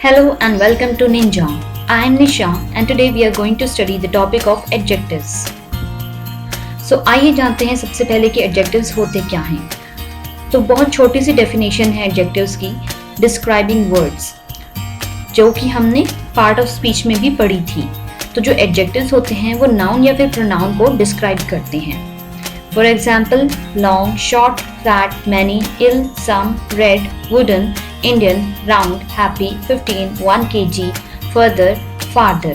Hello and welcome to Ninja. I am Nisha and today we are going to study the topic of adjectives. So आइए जानते हैं सबसे पहले कि adjectives होते क्या हैं। तो बहुत छोटी सी डेफिनेशन है adjectives की, describing words, जो कि हमने पार्ट ऑफ स्पीच में भी पढ़ी थी। तो जो adjectives होते हैं वो नाउन या फिर प्रोनाउन को डिस्क्राइब करते हैं। For example, long, short, fat, many, ill, some, red, wooden, Indian, round, happy, 15, 1 kg, further, farther.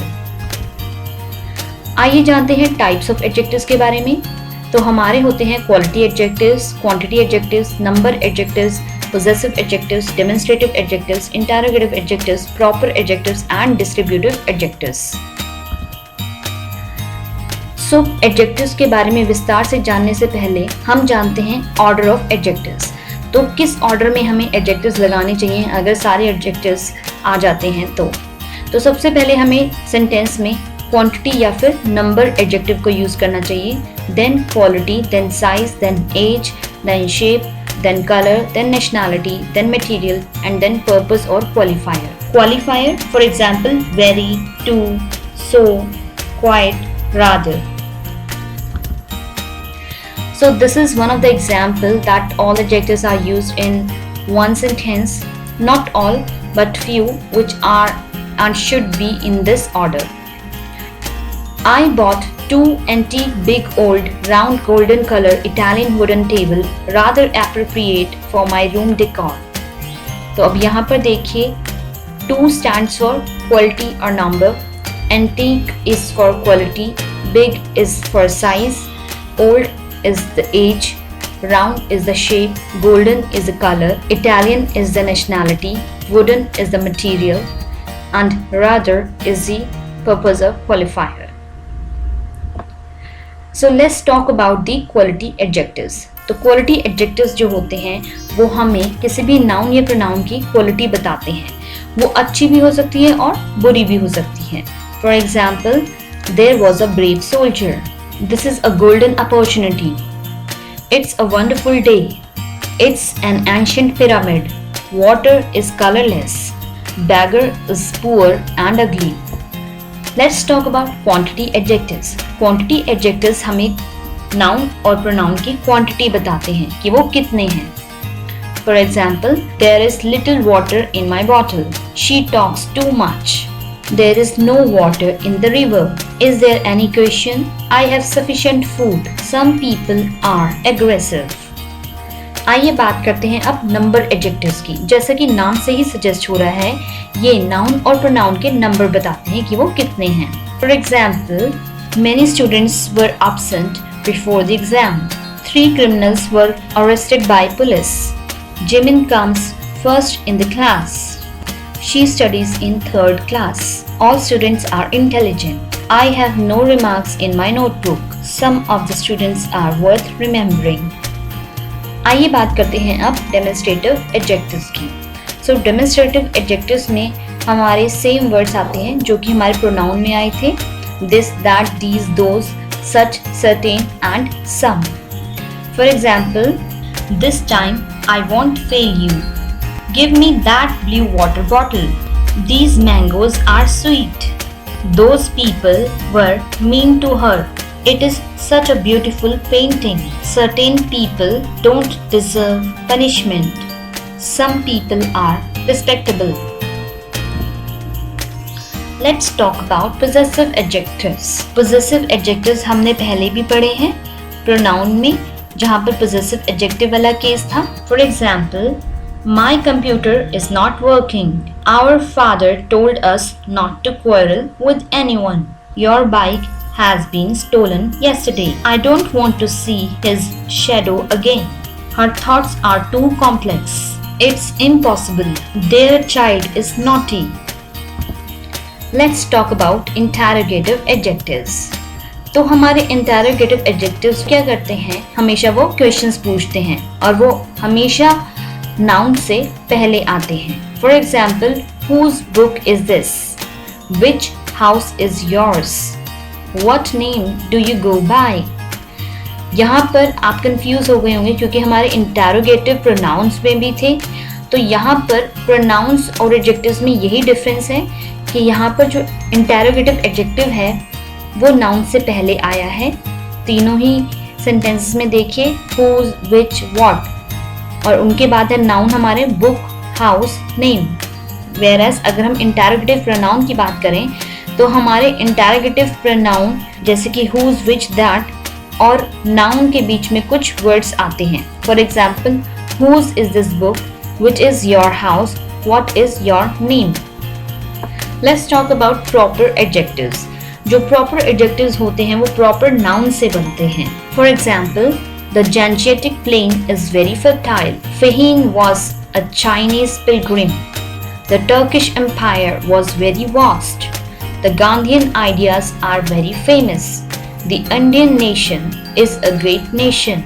आइए जानते हैं टाइप्स ऑफ एडजेक्टिव्स के बारे में। तो हमारे होते हैं quality adjectives, quantity adjectives, number adjectives, possessive adjectives, demonstrative adjectives, interrogative adjectives, proper adjectives and distributive adjectives. So adjectives के बारे में विस्तार से जानने से पहले हम जानते हैं ऑर्डर ऑफ एडजेक्टिव्स। तो किस ऑर्डर में हमें एडजेक्टिव्स लगाने चाहिए अगर सारे एडजेक्टिव्स आ जाते हैं तो सबसे पहले हमें सेंटेंस में क्वांटिटी या फिर नंबर एडजेक्टिव को यूज़ करना चाहिए, then quality, then size, then age, then shape, then colour, then nationality, then material and then purpose और qualifier. Qualifier for example very, too, so, quite, rather. So this is one of the example that all adjectives are used in one sentence, not all but few which are and should be in this order. I bought 2 antique big old round golden color Italian wooden table rather appropriate for my room decor. तो अब यहाँ पर देखिए 2 stands for quality or number, antique is for quality, big is for size, old is the age, round is the shape, golden is the color, Italian is the nationality, wooden is the material, and rather is the purpose of qualifier. So let's talk about the quality adjectives. तो quality adjectives जो होते हैं वो हमें किसी भी noun या pronoun की क्वालिटी बताते हैं। वो अच्छी भी हो सकती है और बुरी भी हो सकती है। For example, there was a brave soldier. This is a golden opportunity. It's a wonderful day. It's an ancient pyramid. Water is colorless. Beggar is poor and ugly. Let's talk about quantity adjectives. Quantity adjectives हमें noun और pronoun की quantity बताते हैं कि वो कितने हैं। For example, there is little water in my bottle. She talks too much. There is no water in the river. Is there any question? I have sufficient food. Some people are aggressive. आइए बात करते हैं अब number adjectives की। जैसा कि नाम से ही सजेस्ट हो रहा है, ये नाउन और प्रोनाउन के नंबर बताते हैं कि वो कितने हैं। For example, many students were absent before the exam. 3 criminals were arrested by police. Jimin comes first in the class. She studies in 3rd class. All students are intelligent. I have no remarks in my notebook. Some of the students are worth remembering. आइए बात करते हैं अब demonstrative adjectives की। सो demonstrative adjectives में हमारे same words आते हैं जो कि हमारे प्रोनाउन में आए थे, this, that, these, those, such, certain and some. For example, this time I won't fail you. Give me that blue water bottle. These mangoes are sweet. Those people were mean to her. It is such a beautiful painting. Certain people don't deserve punishment. Some people are respectable. Let's talk about possessive adjectives. Possessive adjectives हमने पहले भी पढ़े हैं pronoun में, जहाँ पर possessive adjective वाला case था। For example, my computer is not working. Our father told us not to quarrel with anyone. Your bike has been stolen yesterday. I don't want to see his shadow again. Her thoughts are too complex. It's impossible. Their child is naughty. Let's talk about interrogative adjectives. तो हमारे interrogative adjectives क्या करते हैं, हमेशा वो questions पूछते हैं और वो हमेशा नाउन से पहले आते हैं। For example, whose book is this, which house is yours, what name do you go by. यहाँ पर आप कंफ्यूज हो गए होंगे क्योंकि हमारे इंटरोगेटिव प्रोनाउंस में भी थे तो यहाँ पर प्रोनाउंस और एडजेक्टिव्स में यही डिफरेंस है कि यहाँ पर जो इंटेरोगेटिव एडजेक्टिव है वो नाउन से पहले आया है। तीनों ही सेंटेंसेस में देखिए whose, which, what, और उनके बाद है नाउन हमारे बुक, हाउस, नेम। वेयरएज अगर हम इंटेरोगेटिव प्रोनाउन की बात करें तो हमारे इंटेरोगेटिव प्रोनाउन जैसे कि whose, which, that और नाउन के बीच में कुछ वर्ड्स आते हैं। For example whose is this book, which is your house, what is your name। Let's talk about proper adjectives। जो proper adjectives होते हैं वो proper noun से बनते हैं। For example, the Gangetic plain is very fertile. Fahim was a Chinese pilgrim. The Turkish Empire was very vast. The Gandhian ideas are very famous. The Indian nation is a great nation।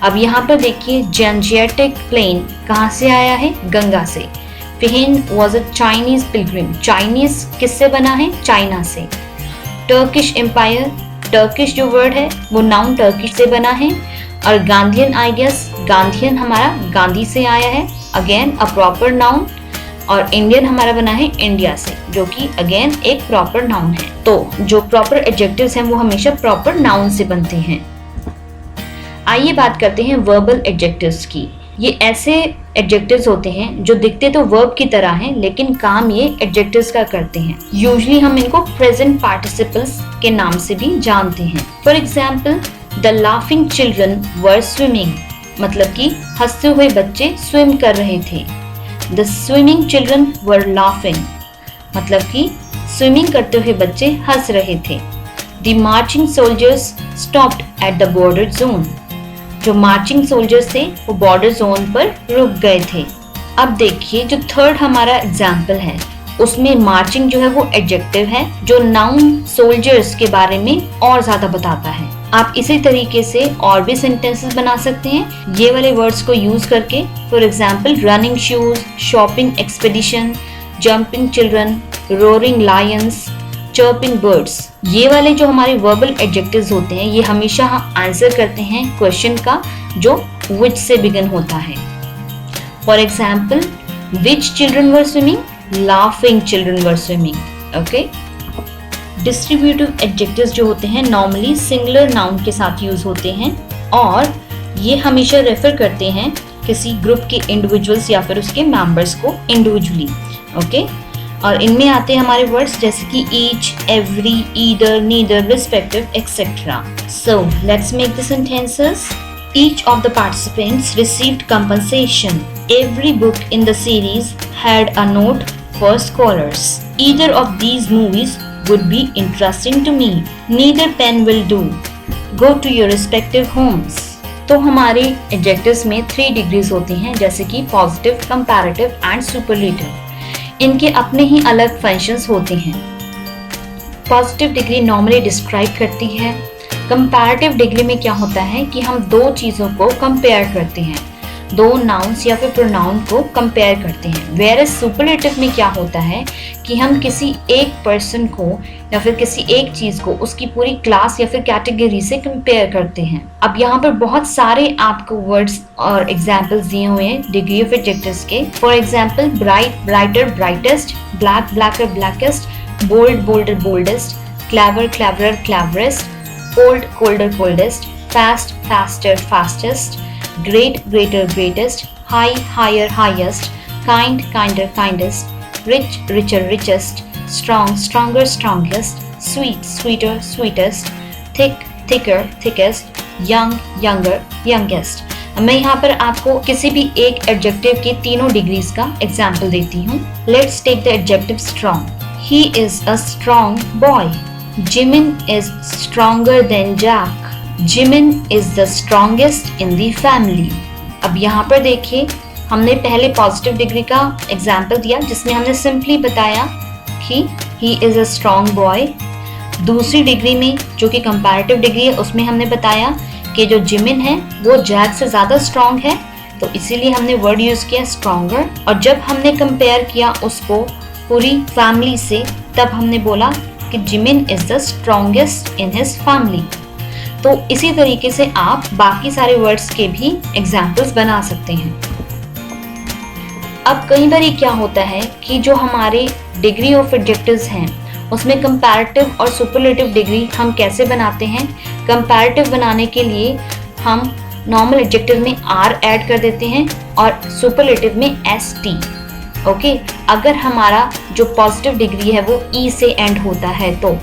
अब यहाँ पर देखिए Gangetic plain कहाँ से आया है? गंगा से। Fahim was a Chinese pilgrim। Chinese किससे बना है? चाइना से। Turkish Empire, टर्किश जो वर्ड है वो नाउन टर्किश से बना है। और गांधीयन आइडियाज, गांधीयन हमारा गांधी से आया है, अगेन अ प्रॉपर नाउन। और इंडियन हमारा बना है इंडिया से, जो कि अगेन एक प्रॉपर नाउन है। तो जो प्रॉपर एडजेक्टिव्स हैं वो हमेशा प्रॉपर नाउन से बनते हैं। आइए बात करते हैं वर्बल एडजेक्टिव्स की। ये ऐसे एडजेक्टिव्स होते हैं जो दिखते तो वर्ब की तरह हैं लेकिन काम ये एडजेक्टिव्स का करते हैं। यूजुअली हम इनको प्रेजेंट पार्टिसिपल्स के नाम से भी जानते हैं। For example the laughing children were swimming, मतलब कि हंसते हुए बच्चे स्विम कर रहे थे। The swimming children were laughing, मतलब कि स्विमिंग करते हुए बच्चे हंस रहे थे। The marching soldiers stopped at the border zone, जो मार्चिंग सोल्जर्स थे वो बॉर्डर जोन पर रुक गए थे। अब देखिए जो थर्ड हमारा एग्जाम्पल है उसमें मार्चिंग जो है वो एडजेक्टिव है जो नाउन सोल्जर्स के बारे में और ज्यादा बताता है। आप इसी तरीके से और भी सेंटेंसेस बना सकते हैं ये वाले वर्ड्स को यूज करके। For example running shoes, shopping expedition, jumping children, roaring Lions, chirping birds. ये वाले जो हमारे वर्बल एडजेक्टिव्स होते हैं ये हमेशा आंसर करते हैं क्वेश्चन का जो विच से बिगिन होता है। For example which children were swimming, laughing children were swimming. Okay. Distributive adjectives जो होते हैं नॉर्मली सिंगुलर नाउन के साथ यूज होते हैं और ये हमेशा रेफर करते हैं किसी ग्रुप के इंडिविजुअल्स या फिर उसके मेंबर्स को इंडिविजुअली। ओके। और इनमें आते हैं हमारे वर्ड्स जैसे कि each, every, either, neither, respective, etcetera. So let's make the sentences. Each of the participants received compensation. Every book in the series had a note for scholars. Either of these movies would be interesting to me. Neither pen will do. Go to your respective homes. तो हमारे adjectives में 3 degrees होती हैं जैसे कि positive, comparative and superlative. इनके अपने ही अलग फंक्शंस होते हैं। पॉजिटिव डिग्री नॉर्मली डिस्क्राइब करती है। कंपैरेटिव डिग्री में क्या होता है कि हम दो चीज़ों को कंपेयर करते हैं, दो नाउन्स या फिर प्रोनाउन को कंपेयर करते हैं। वेयरएज सुपरलेटिव में क्या होता है कि हम किसी एक पर्सन को या फिर किसी एक चीज़ को उसकी पूरी क्लास या फिर कैटेगरी से कंपेयर करते हैं। अब यहाँ पर बहुत सारे आपको वर्ड्स और एग्जाम्पल्स दिए हुए हैं डिग्री ऑफ एडजेक्टिव्स के। For example bright, brighter, brightest, black, blacker, blackest, bold, bolder, boldest, clever, cleverer, cleverest, cold, colder, coldest, fast, faster, fastest, great, greater, greatest, high, higher, highest, kind, kinder, kindest, rich, richer, richest, strong, stronger, strongest, sweet, sweeter, sweetest, thick, thicker, thickest, young, younger, youngest। मैं यहाँ पर आपको किसी भी एक adjective के तीनों degrees का एग्जाम्पल देती हूँ। Let's take the adjective strong. He is a strong boy. Jimin is stronger than Jack. Jimin is the strongest in the family. अब यहाँ पर देखिए हमने पहले पॉजिटिव डिग्री का एग्जाम्पल दिया जिसमें हमने सिंपली बताया कि he is a strong boy। दूसरी डिग्री में जो कि कंपैरेटिव डिग्री है उसमें हमने बताया कि जो जिमिन है वो जैक से ज़्यादा स्ट्रॉन्ग है, तो इसीलिए हमने वर्ड यूज़ किया स्ट्रॉन्गर। और जब हमने कंपेयर किया उसको पूरी फैमिली से तब हमने बोला कि Jimin is the strongest in his family. तो इसी तरीके से आप बाकी सारे वर्ड्स के भी एग्जाम्पल्स बना सकते हैं। अब कई बार क्या होता है कि जो हमारे डिग्री ऑफ एडजेक्टिव्स हैं उसमें कंपैरेटिव और सुपरलेटिव डिग्री हम कैसे बनाते हैं। कंपैरेटिव बनाने के लिए हम नॉर्मल एडजेक्टिव में आर ऐड कर देते हैं और सुपरलेटिव में एस टी। ओके, अगर हमारा जो पॉजिटिव डिग्री है वो ई से एंड होता है तो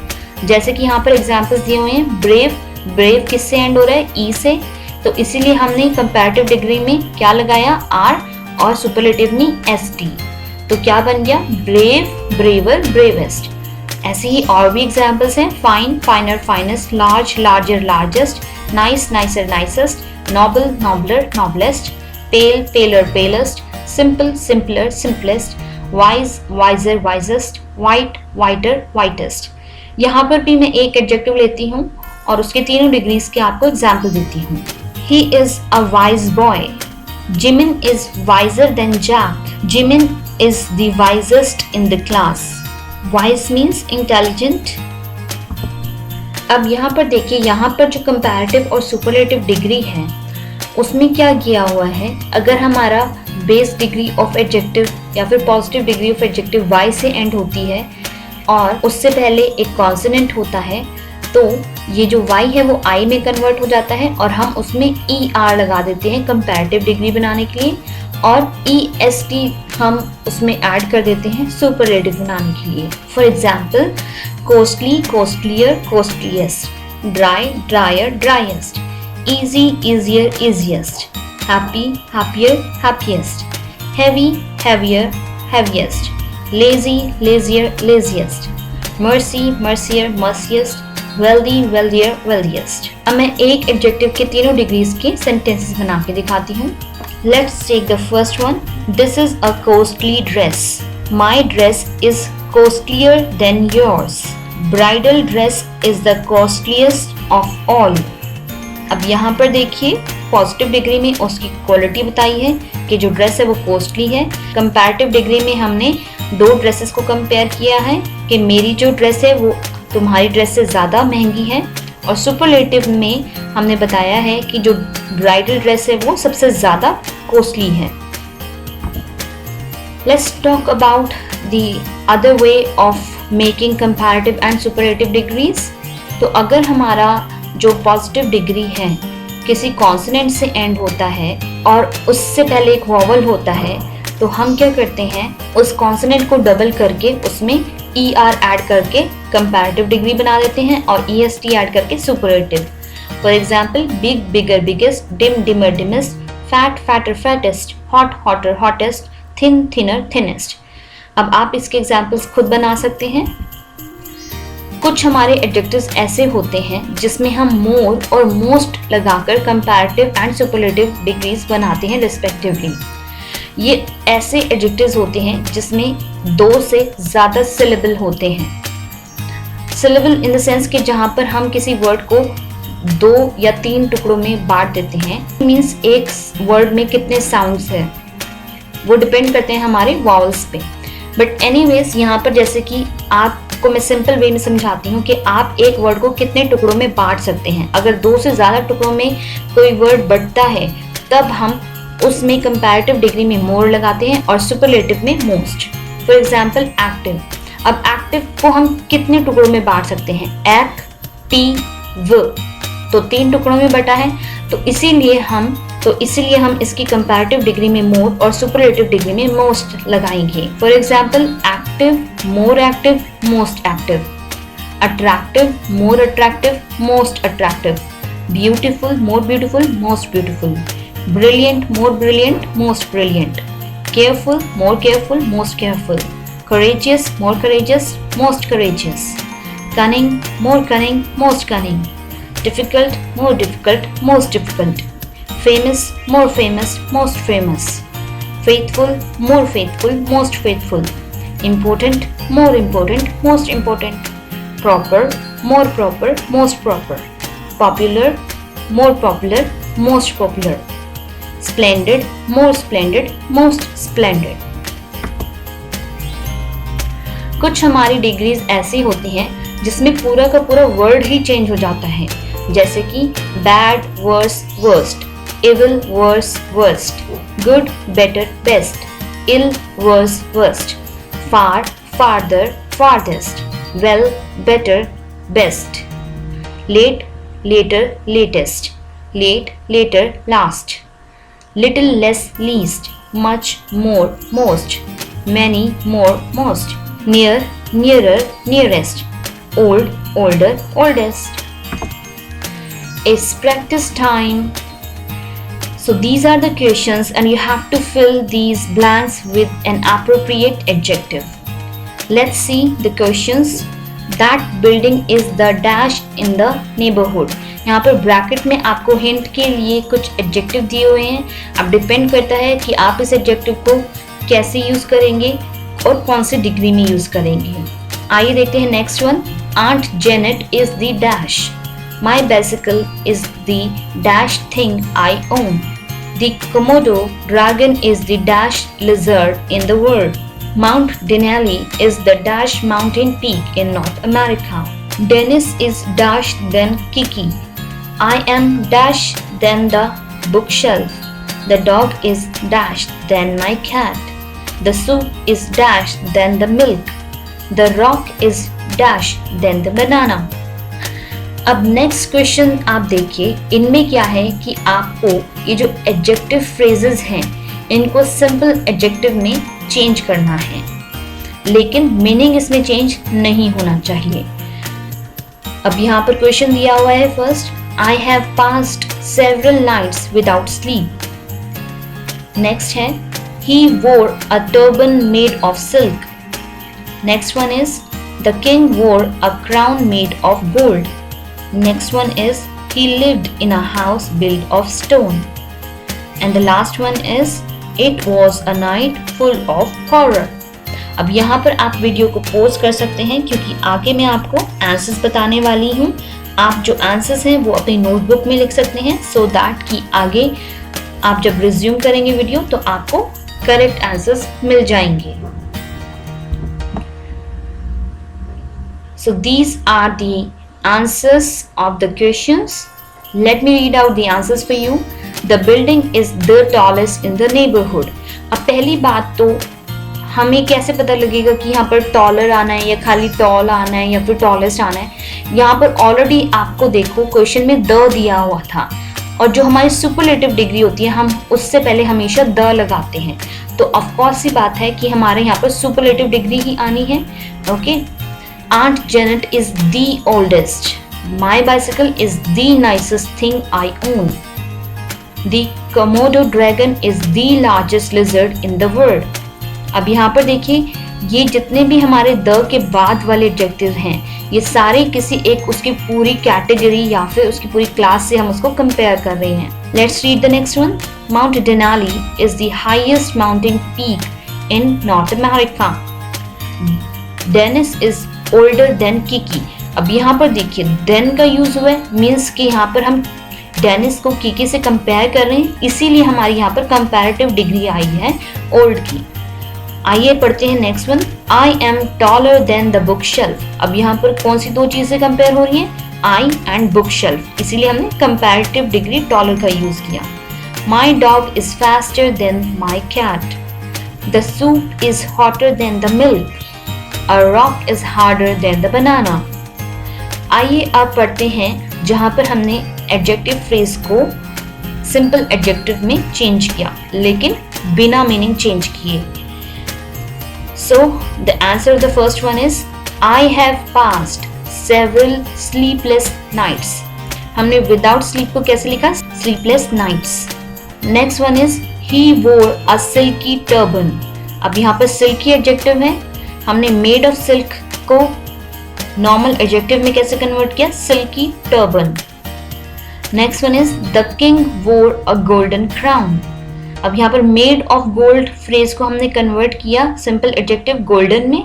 जैसे कि यहाँ पर एग्जांपल्स दिए हुए हैं, ब्रेव, ब्रेव किससे एंड हो रहा है, ई से, तो इसीलिए हमने कंपैरेटिव डिग्री में क्या लगाया, आर, और सुपरलेटिव में एस टी। तो क्या बन गया, ब्रेव, ब्रेवर, ब्रेवेस्ट। ऐसे ही और भी एग्जांपल्स हैं, fine, finer, finest, large, larger, largest, nice, nicer, nicest, noble, nobler, noblest, pale, paler, palest, simple, simpler, simplest, wise, wiser, wisest, white, whiter, whitest. यहाँ पर भी मैं एक एडजेक्टिव लेती हूँ और उसके तीनों डिग्रीज के आपको एग्जाम्पल देती हूँ। He is a wise boy. Jimin is wiser than Jack. Jimin is the wisest in the class. Wise means intelligent. अब यहाँ पर देखिए, यहाँ पर जो कंपैरेटिव और सुपरलेटिव डिग्री है उसमें क्या किया हुआ है, अगर हमारा बेस डिग्री ऑफ एडजेक्टिव या फिर positive degree of adjective y से एंड होती है और उससे पहले एक कॉन्सोनेंट होता है, तो ये जो y है वो I में कन्वर्ट हो जाता है और हम उसमें ER लगा देते हैं कंपैरेटिव डिग्री बनाने के लिए, और EST हम उसमें ऐड कर देते हैं सुपरलेटिव बनाने के लिए। For example, costly, costlier, costliest, dry, drier, driest, easy, easier, easiest, happy, happier, happiest, heavy, heavier, heaviest, lazy, lazier, laziest, mercy, mercier, merciest, wealthy, wealthier, wealthiest. अब मैं एक एडजेक्टिव के तीनों डिग्रीज के सेंटेंसेस बना के दिखाती हूँ। Let's take the first one. This is a costly dress. My dress is costlier than yours. Bridal dress is the costliest of all. अब यहाँ पर देखिए, पॉजिटिव डिग्री में उसकी क्वालिटी बताई है कि जो ड्रेस है वो कॉस्टली है। कंपैरेटिव डिग्री में हमने दो ड्रेसेस को कंपेयर किया है कि मेरी जो ड्रेस है वो तुम्हारी ड्रेस से ज़्यादा महंगी है, और सुपरलेटिव में हमने बताया है कि जो ब्राइडल ड्रेस है वो सबसे ज़्यादा कॉस्टली है। Let's talk about the other way of making comparative and superlative degrees. तो अगर हमारा जो पॉजिटिव डिग्री है किसी कॉन्सोनेंट से एंड होता है और उससे पहले एक वॉवल होता है, तो हम क्या करते हैं, उस कॉन्सोनेंट को डबल करके उसमें ER ऐड करके कंपैरेटिव डिग्री बना देते हैं और EST ऐड करके superlative. For example, big, bigger, biggest, dim, dimmer, dimmest, fat, fatter, fattest, hot, hotter, hottest, thin, thinner, thinnest. अब आप इसके एग्जाम्पल्स खुद बना सकते हैं। कुछ हमारे एडजेक्टिव्स ऐसे होते हैं जिसमें हम मोर और मोस्ट लगाकर कंपैरेटिव एंड सुपरलेटिव डिग्रीज बनाते हैं रिस्पेक्टिवली। ये ऐसे एडजेक्टिव्स होते हैं जिसमें दो से ज़्यादा सिलेबल होते हैं। सिलेबल इन द सेंस कि जहाँ पर हम किसी वर्ड को 2 या 3 टुकड़ों में बांट देते हैं। मीन्स एक वर्ड में कितने साउंड्स हैं वो डिपेंड करते हैं हमारे वावल्स पे। बट एनीवेज, यहाँ पर जैसे कि आपको मैं सिंपल वे में समझाती हूँ कि आप एक वर्ड को कितने टुकड़ों में बांट सकते हैं। अगर 2 से ज़्यादा टुकड़ों में कोई वर्ड बढ़ता है तब हम उसमें कंपैरेटिव डिग्री में मोर लगाते हैं और सुपरलेटिव में मोस्ट। For example, active. अब एक्टिव को हम कितने टुकड़ों में बांट सकते हैं, एक्टिव, तो 3 टुकड़ों में बटा है, तो इसीलिए हम इसकी कंपैरेटिव डिग्री में मोर और सुपरलेटिव डिग्री में मोस्ट लगाएंगे। For example, active, more active, most active, attractive, more attractive, most attractive, beautiful, more beautiful, most beautiful, brilliant, more brilliant, most brilliant, careful, more careful, most careful, courageous, more courageous, most courageous, cunning, more cunning, most cunning, difficult, more difficult, most difficult, famous, more famous, most famous, faithful, more faithful, most faithful, important, more important, most important, proper, more proper, most proper, popular, more popular, most popular, splendid, more splendid, most splendid। कुछ हमारी degrees ऐसी होती हैं जिसमें पूरा का पूरा word ही change हो जाता है, जैसे कि bad, worse, worst, evil, worse, worst, good, better, best, ill, worse, worst, far, farther, farthest, well, better, best, late, later, latest, late, later, last, little, less, least, much, more, most, many, more, most, near, nearer, nearest, old, older, oldest. It's practice time. So these are the questions and you have to fill these blanks with an appropriate adjective. Let's see the questions. That building is the dash in the neighborhood. यहाँ पर bracket में आपको hint के लिए कुछ adjective दिए हुए हैं. अब डिपेंड करता है कि आप इस एडजेक्टिव को कैसे यूज करेंगे और कौन से डिग्री में यूज करेंगे. आइए देखते हैं next one. Aunt Janet is the dash. My bicycle is the dash thing I own. The Komodo dragon is the dash lizard in the world. Mount Denali is the dash mountain peak in North America. Dennis is dash than Kiki. I am dash than the bookshelf. The dog is dash than my cat. The soup is dash than the milk. The rock is dash than the banana. अब next question आप देखिए. इनमें क्या है कि आपको ये जो एडजेक्टिव फ्रेजेस हैं इनको सिंपल एडजेक्टिव में चेंज करना है, लेकिन मीनिंग इसमें चेंज नहीं होना चाहिए. अब यहाँ पर क्वेश्चन दिया हुआ है. First, I have passed several nights without sleep. Next है, he wore a turban made of silk. Next one is, the king wore a crown made of gold. Next one is, he lived in a house built of stone. And the last one is, it was a night full of horror. अब यहाँ पर आप video को pause कर सकते हैं क्योंकि आगे मैं आपको आंसर्स बताने वाली हूँ. आप जो आंसर्स हैं वो अपनी नोटबुक में लिख सकते हैं सो दैट कि आगे आप जब रिज्यूम करेंगे वीडियो तो आपको करेक्ट आंसर्स मिल जाएंगे. So these are the answers of the questions. Let me read out the answers for you. The building is the tallest in the neighborhood. अब पहली बात तो हमें कैसे पता लगेगा कि यहाँ पर टॉलर आना है या खाली टॉल आना है या फिर टॉलेस्ट आना है. यहाँ पर ऑलरेडी आपको देखो क्वेश्चन में द दिया हुआ था और जो हमारी सुपरलेटिव डिग्री होती है हम उससे पहले हमेशा द लगाते हैं. तो ऑफकोर्स सी बात है कि हमारे यहाँ पर सुपरलेटिव डिग्री ही आनी है. Okay. Aunt Janet is the oldest. My bicycle is the nicest thing I own. The Komodo dragon is the largest lizard in the world. अब यहाँ पर देखिए ये जितने भी हमारे द के बाद वाले एडजेक्टिव हैं ये सारे किसी एक उसकी पूरी कैटेगरी या फिर उसकी पूरी क्लास से हम उसको कंपेयर कर रहे हैं. Let's read the next one. Mount Denali is the highest mountain peak in North America. Dennis is older than Kiki. अब यहाँ पर देखिए देन का यूज हुआ है मीन्स कि यहाँ पर हम डेनिस को किकी से कंपेयर कर रहे हैं इसीलिए हमारी यहाँ पर कंपैरेटिव डिग्री आई है ओल्ड की. आइए पढ़ते हैं next one. I am taller than the book shelf. अब यहाँ पर कौन सी दो चीजें कंपेयर हो रही हैं? आई एंड बुक शेल्फ, इसीलिए हमने कंपैरेटिव डिग्री टॉलर का यूज किया. My dog is faster than my cat. The soup is hotter than the milk. A rock is harder than the banana. आइए अब पढ़ते हैं जहाँ पर हमने एडजेक्टिव फ्रेज को सिंपल एडजेक्टिव में चेंज किया लेकिन बिना मीनिंग चेंज किए. So the answer of the first one is, I have passed several sleepless nights. हमने without sleep को कैसे लिखा? Sleepless nights. Next one is, he wore a silky turban. अब यहाँ पर silky एडजेक्टिव है. हमने मेड ऑफ सिल्क को नॉर्मल एडजेक्टिव में कैसे कन्वर्ट किया? Silky turban. Next one is, the king wore a golden crown. अब यहाँ पर मेड ऑफ गोल्ड फ्रेज को हमने कन्वर्ट किया सिंपल एडजेक्टिव गोल्डन में.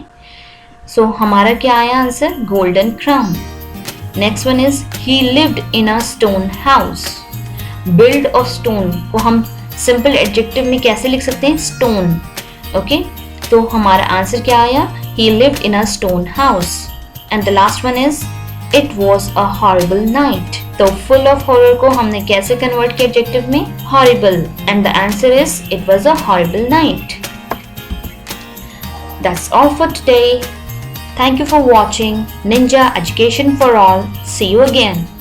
सो हमारा क्या आया answer? Golden crown. Next one is, he lived in a stone house. Build of stone को हम सिंपल एडजेक्टिव में कैसे लिख सकते हैं? स्टोन. ओके. तो हमारा आंसर क्या आया? He lived in a stone house. And the last one is, it was a horrible night. तो full of horror को हमने कैसे कन्वर्ट किया एडजेक्टिव में? Horrible. And the answer is, it was a horrible night. That's all for today. Thank you for watching Ninja Education for All. See you again.